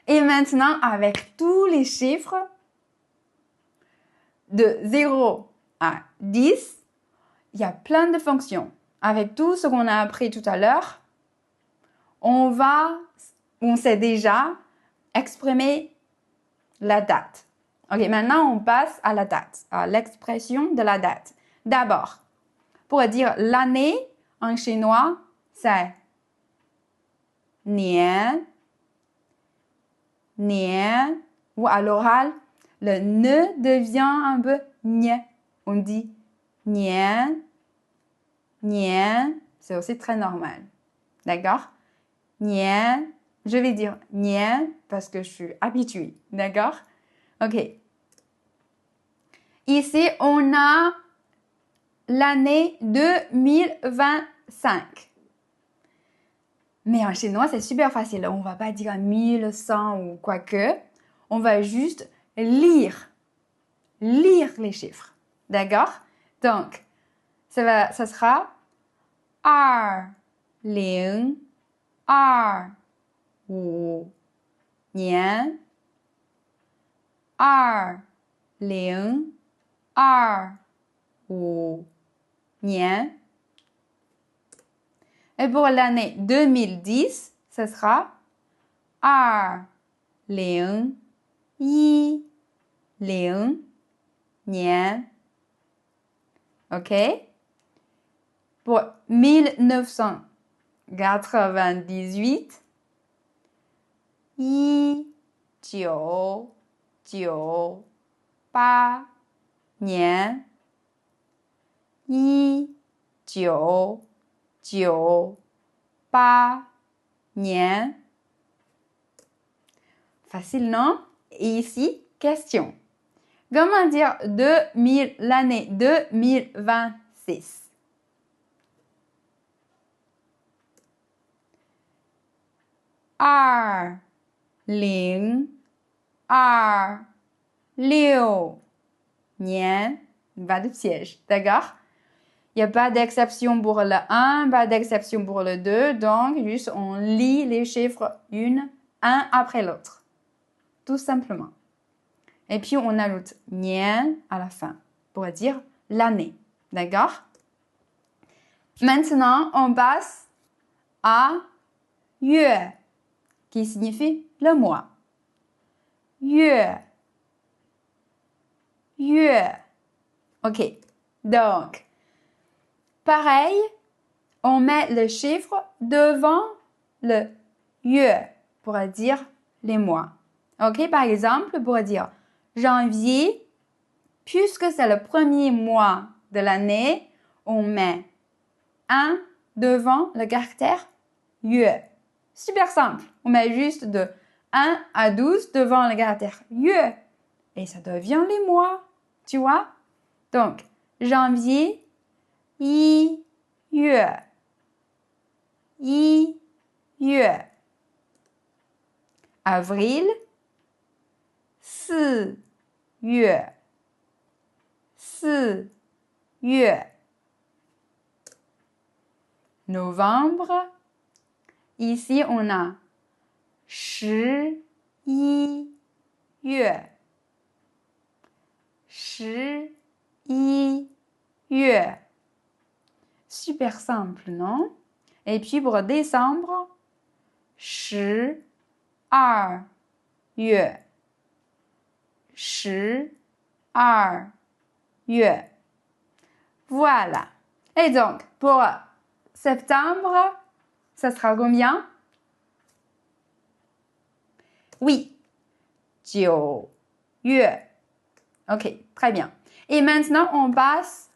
Et maintenant, avec tous les chiffres de 0 à 10, il y a plein de fonctions. Avec tout ce qu'on a appris tout à l'heure, on sait déjà exprimer la date. Ok, maintenant on passe à la date, à l'expression de la date. D'abord, pour dire l'année en chinois, c'est nian, nian, ou à l'oral, le ne devient un peu nie. On dit nian, nian, c'est aussi très normal. D'accord? Nian, je vais dire nian parce que je suis habituée. D'accord? Ok. Ici, on a l'année 2025. Mais en chinois, c'est super facile. On va pas dire 1100 ou quoi que. On va juste lire les chiffres. D'accord? Donc, ça sera 2025年2025年 Et pour l'année 2010, ce sera 2010年 OK? Pour 1998, 1998年 1998年 Facile, non? Et ici, question. Comment dire l'année 2026? 2026年 va de piège, d'accord? Il n'y a pas d'exception pour le 1, pas d'exception pour le 2, donc juste on lit les chiffres un après l'autre. Tout simplement. Et puis on ajoute nian à la fin pour dire l'année, d'accord? Maintenant, on passe à yue, qui signifie le mois. Yue. OK. Donc, pareil, on met le chiffre devant le yue pour dire les mois. OK, par exemple, pour dire janvier, puisque c'est le premier mois de l'année, on met 1 devant le caractère yue. Super simple. On met juste de 1 à 12 devant le caractère yue. Et ça devient les mois. Tu vois? Donc, janvier, yi yue. Yi yue. Avril, si yue. Si yue. Novembre, ici on a shi yue. Shi yue. Super simple, non? Et puis pour décembre, shi yue. Shi yue. Voilà. Et donc, pour septembre, ça sera combien? Oui, 9月. Ok, très bien. Et maintenant, on passe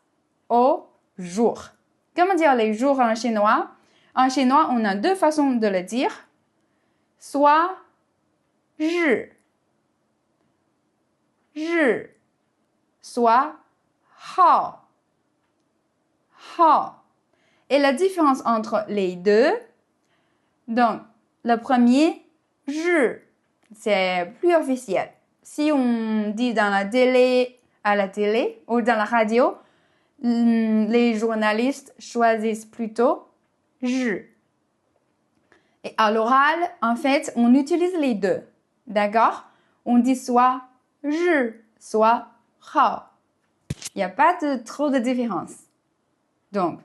aux jours. Comment dire les jours en chinois? En chinois, on a deux façons de le dire. Soit 日, soit 号. Et la différence entre les deux, donc, le premier, 日, c'est plus officiel. Si on dit dans la télé, à la télé ou dans la radio, les journalistes choisissent plutôt 日. Et à l'oral, en fait, on utilise les deux. D'accord? On dit soit日, soit hao. Il n'y a pas trop de différence. Donc,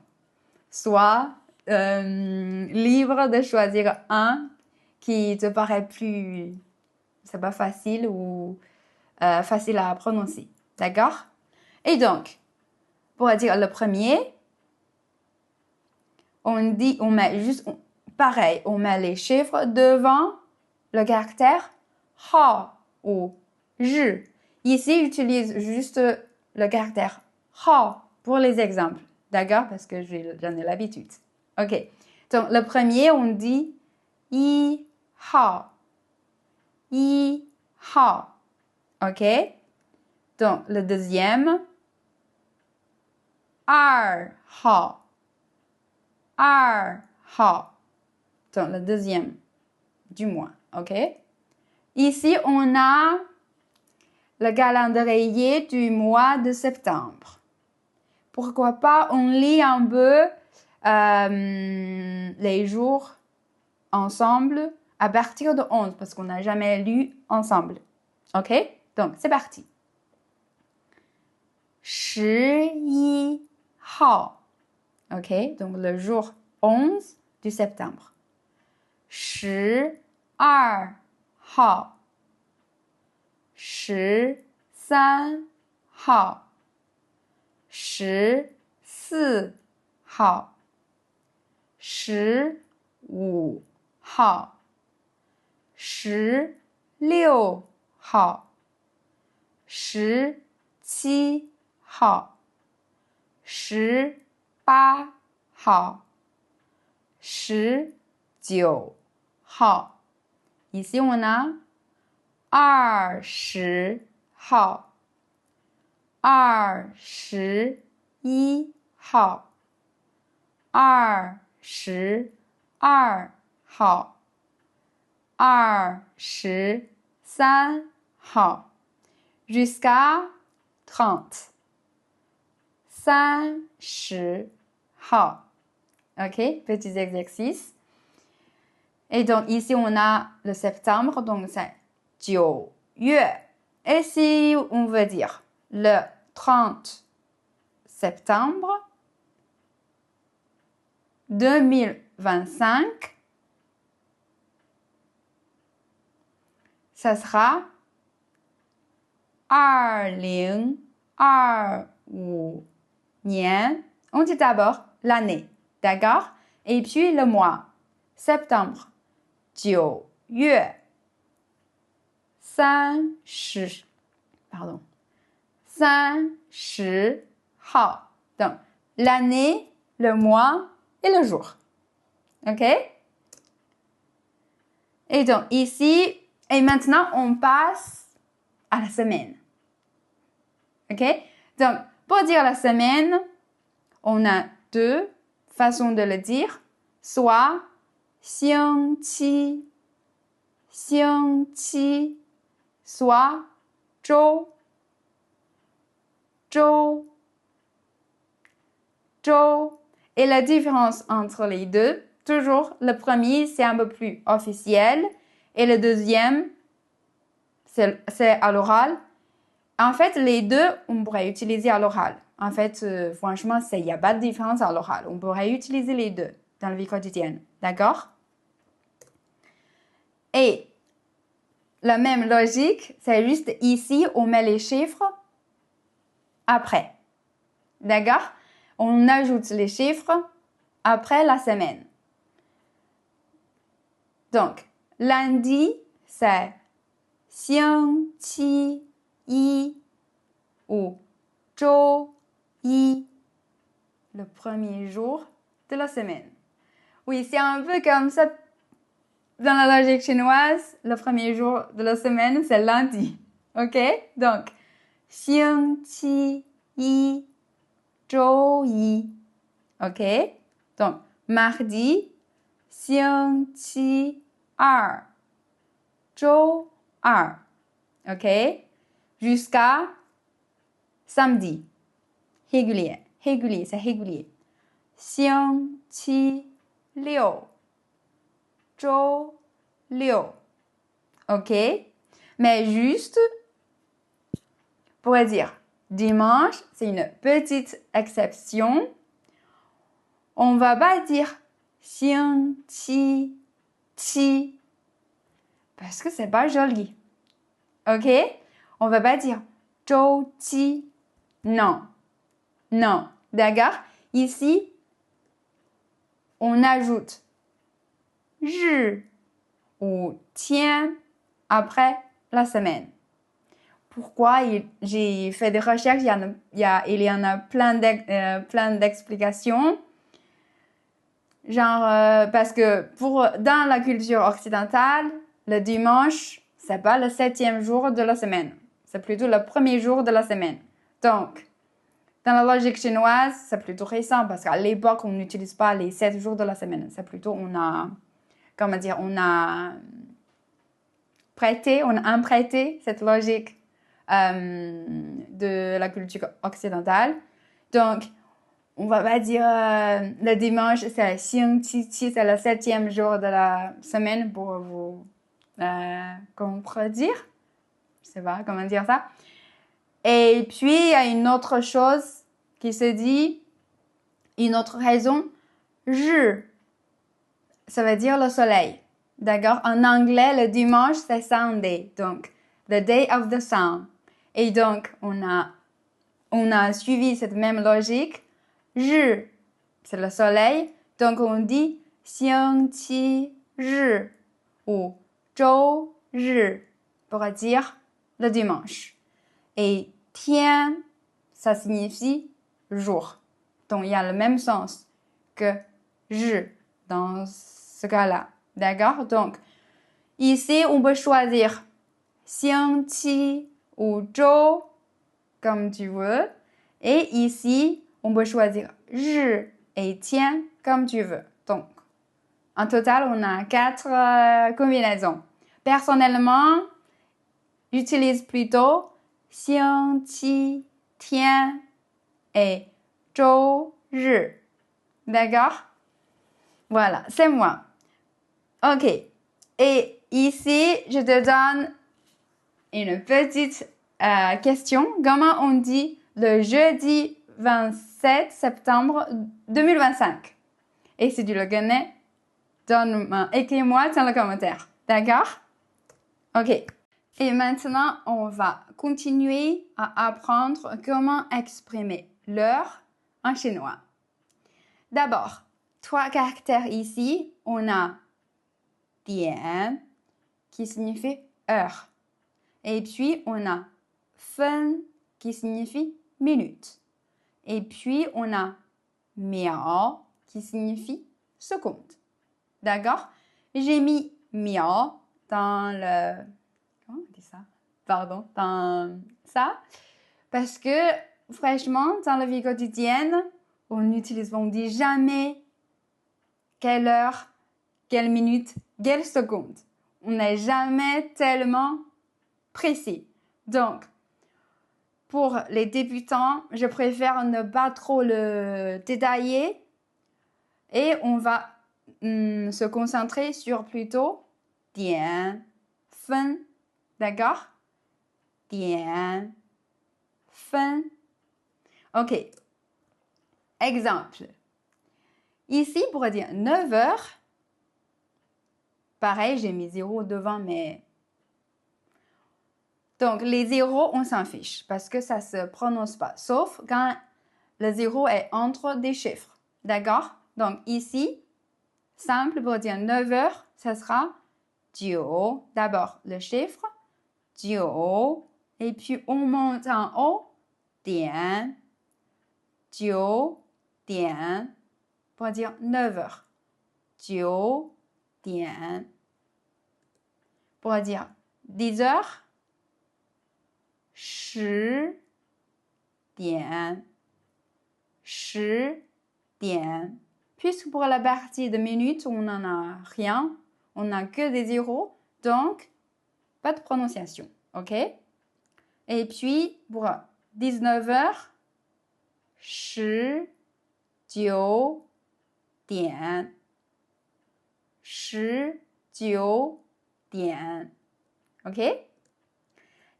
soit libre de choisir un qui te paraît plus, c'est pas facile ou facile à prononcer. D'accord? Et donc, pour dire le premier, on met juste, pareil, on met les chiffres devant le caractère ha ou j. Ici, j'utilise juste le caractère ha pour les exemples. D'accord? Parce que j'en ai l'habitude. OK. Donc, le premier, on dit yi ha. Yi ha. OK? Donc, le deuxième, ar ha. Ar ha. Donc, le deuxième du mois. OK? Ici, on a le calendrier du mois de septembre. Pourquoi pas, on lit un peu les jours ensemble à partir de 11 parce qu'on n'a jamais lu ensemble. OK? Donc, c'est parti. 11号. OK? Donc, le jour 11 du septembre. 12号. 13号. 14号. 15号. 16号. 17号. 18号. 19号. Ici, on a 20号. 21号. 22号. 23号. Jusqu'à 30. 30号. OK, petits exercices. Et donc, ici, on a le septembre, donc c'est 9月. Et si on veut dire le 30 septembre 2025, ça sera 2025年. On dit d'abord l'année, d'accord? Et puis le mois, septembre, 9月30号. Donc, l'année, le mois et le jour. OK? Et donc, ici, et maintenant, on passe à la semaine. OK? Donc, pour dire la semaine, on a deux façons de le dire. Soit 星期, 星期, soit 周, 周, 周. Et la différence entre les deux, toujours, le premier, c'est un peu plus officiel. Et le deuxième, c'est à l'oral. En fait, les deux, on pourrait utiliser à l'oral. En fait, franchement, il n'y a pas de différence à l'oral. On pourrait utiliser les deux dans la vie quotidienne. D'accord? Et la même logique, c'est juste ici, on met les chiffres après. D'accord? On ajoute les chiffres après la semaine. Donc, lundi, c'est 星期一 ou 周一, le premier jour de la semaine. Oui, c'est un peu comme ça. Dans la logique chinoise, le premier jour de la semaine, c'est lundi. OK? Donc, 星期一 周一. OK? Donc, mardi, 星期二 周二. OK? Jusqu'à samedi. Régulier. Régulier, c'est régulier. 星期六 周六. OK? Mais juste, pour dire dimanche, c'est une petite exception. On va pas dire 星期七 parce que c'est pas joli. Ok? On va pas dire 周七. Non. Non. D'accord? Ici, on ajoute 日 ou 天 après la semaine. Pourquoi j'ai fait des recherches, il y en a plein d'explications. Genre, parce que dans la culture occidentale, le dimanche, c'est pas le 7e jour de la semaine. C'est plutôt le premier jour de la semaine. Donc, dans la logique chinoise, c'est plutôt récent parce qu'à l'époque, on n'utilise pas les 7 jours de la semaine. C'est plutôt, on a emprunté cette logique de la culture occidentale. Donc, on va pas dire le dimanche, c'est 星期七, c'est le 7e jour de la semaine pour vous contredire. Je sais pas comment dire ça. Et puis, il y a une autre chose qui se dit, une autre raison, 日, ça veut dire le soleil. D'accord? En anglais, le dimanche, c'est Sunday. Donc, the day of the sun. Et donc, on a suivi cette même logique. 日, c'est le soleil. Donc, on dit 星期日 ou 周日 pour dire le dimanche. Et 天, ça signifie jour. Donc, il y a le même sens que 日 dans ce cas-là. D'accord? Donc, ici, on peut choisir 星期 ou 周 comme tu veux. Et ici, on peut choisir 日 et 天 comme tu veux. Donc, en total, on a 4 combinaisons. Personnellement, j'utilise plutôt 星期天 et 周日. D'accord? Voilà, c'est moi. Ok. Et ici, je te donne une petite question. Comment on dit le jeudi 27 septembre 2025? Et si tu le connais, écris-moi dans le commentaire. D'accord? Ok. Et maintenant, on va continuer à apprendre comment exprimer l'heure en chinois. D'abord, 3 caractères ici. On a 点 qui signifie heure. Et puis, on a 分 qui signifie minute. Et puis, on a 秒 qui signifie seconde. D'accord? J'ai mis 秒 dans le... Comment on dit ça? Pardon, dans ça. Parce que, franchement, dans la vie quotidienne, on dit jamais quelle heure, quelle minute, quelle seconde. On n'est jamais tellement précis. Donc, pour les débutants, je préfère ne pas trop le détailler et on va se concentrer sur plutôt 点, 分, d'accord? 点, 分. Ok. Exemple. Ici, pour dire 9 heures, pareil, j'ai mis 0 devant, mais... Donc, les zéros, on s'en fiche parce que ça ne se prononce pas, sauf quand le 0 est entre des chiffres. D'accord? Donc, ici, simple pour dire 9 heures, ça sera 9. D'abord, le chiffre, 9. Et puis, on monte en haut, 点. 9点 pour dire 9 heures. 9点 pour dire 10 heures. 10点 10点 Puisque pour la partie de minutes, on n'en a rien, on n'a que des zéros, donc pas de prononciation, ok? Et puis pour 19 heures, 19点 19点 ok?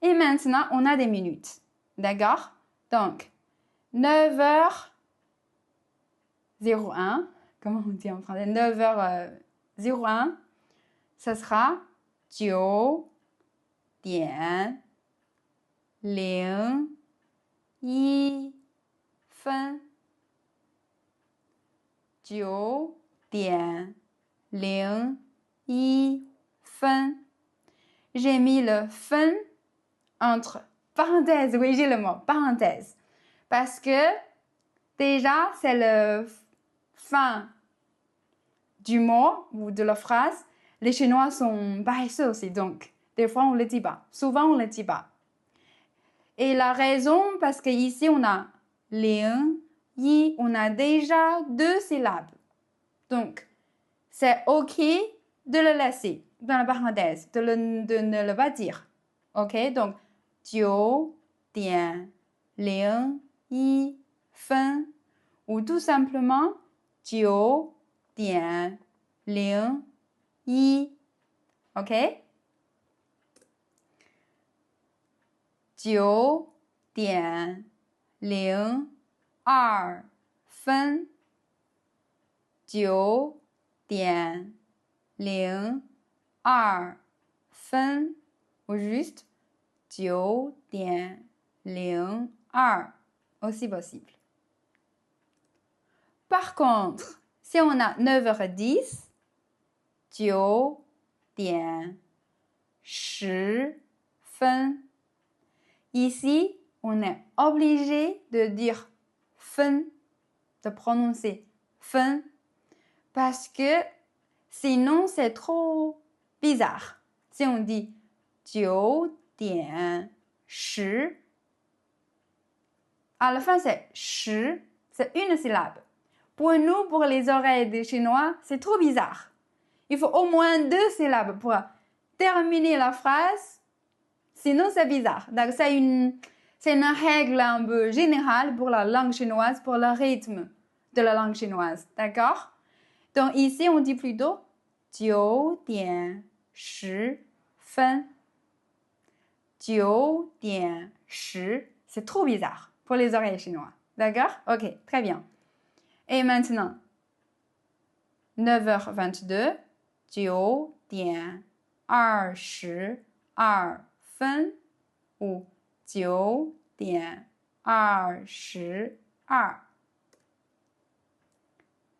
Et maintenant, on a des minutes. D'accord? Donc, 9h01. Comment on dit en français? 9h01. Ça sera 9点01分。9点01分。J'ai mis le 分 entre parenthèses. Oui, j'ai le mot parenthèse. Parce que déjà, c'est le fin du mot ou de la phrase. Les Chinois sont paresseux aussi, donc des fois on ne le dit pas. Souvent on ne le dit pas. Et la raison, parce qu'ici on a ling, yi, on a déjà 2 syllabes. Donc, c'est OK de le laisser dans la parenthèse, de ne le pas dire. OK? Donc, 9点01分 ou tout simplement 9点01 OK? 9点02分。9点02分 ou juste 9点02 aussi possible. Par contre, si on a 9h10, 9点10分 ici, on est obligé de dire fen, de prononcer fen, parce que sinon c'est trop bizarre. Si on dit 9点10, à la fin c'est 10, c'est une syllabe. Pour nous, pour les oreilles des Chinois, c'est trop bizarre. Il faut au moins 2 syllabes pour terminer la phrase, sinon c'est bizarre. Donc c'est une règle un peu générale pour la langue chinoise, pour le rythme de la langue chinoise. D'accord? Donc ici, on dit plutôt 9点10分。9点10, c'est trop bizarre pour les oreilles chinois. D'accord? Ok, très bien. Et maintenant, 9h22, 9点22分 ou 9点22.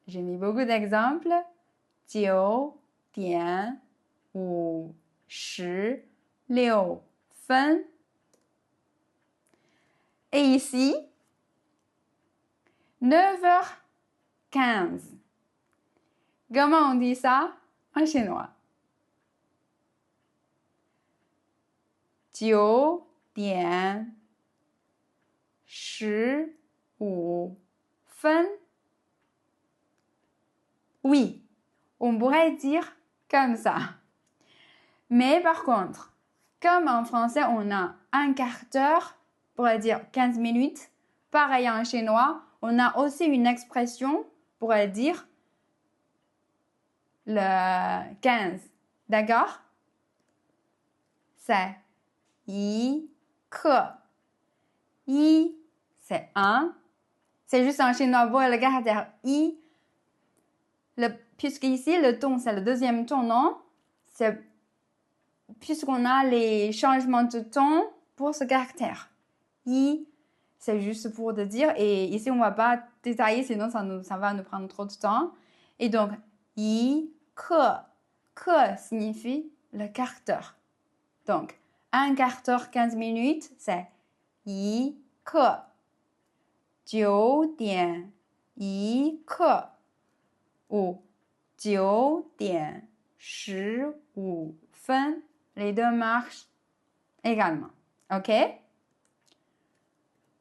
J'ai mis beaucoup d'exemples. 9点56分. Et ici, 9h15. Comment on dit ça en chinois? 9点15分. Oui, on pourrait dire comme ça. Mais par contre, comme en français, on a un quart d'heure, pour dire 15 minutes, pareil en chinois, on a aussi une expression pour dire le 15. D'accord? C'est yi ke. Yi, c'est un. C'est juste en chinois pour le caractère i. Puisque ici, le ton, c'est le deuxième ton, non? Puisqu'on a les changements de ton pour ce caractère. I, c'est juste pour te dire. Et ici, on ne va pas détailler, sinon ça va nous prendre trop de temps. Et donc, yi ke. Ke signifie le quart d'heure. Donc, un quart d'heure, 15 minutes, c'est yi ke. 9点1刻 ou 9点15分. Les deux marchent également. OK?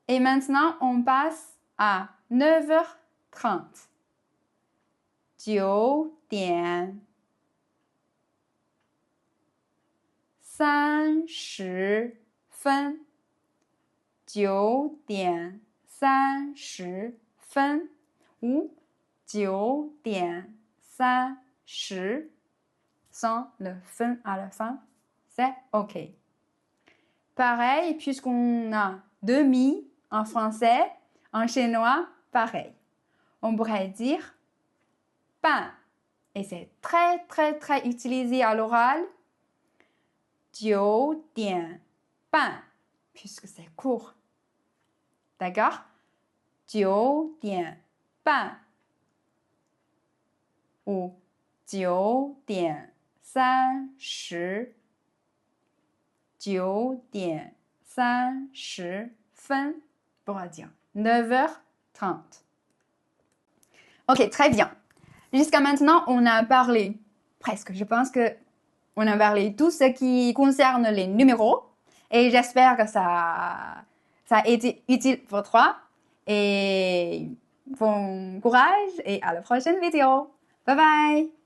Et maintenant, on passe à 9h30. 9点30分. 9点30分 ou 9点30 sans le fin à la fin, c'est OK. pareil, puisqu'on a demi en français, en chinois, pareil. On pourrait dire pain. Et c'est très, très, très utilisé à l'oral. 9点半, puisque c'est court. D'accord? 9点半 ou 9点30 9点30分 pour dire 9h30. Ok, très bien. Jusqu'à maintenant, on a parlé presque. Je pense que on a parlé tout ce qui concerne les numéros. Et j'espère que ça a été utile pour toi. Et bon courage et à la prochaine vidéo. Bye bye!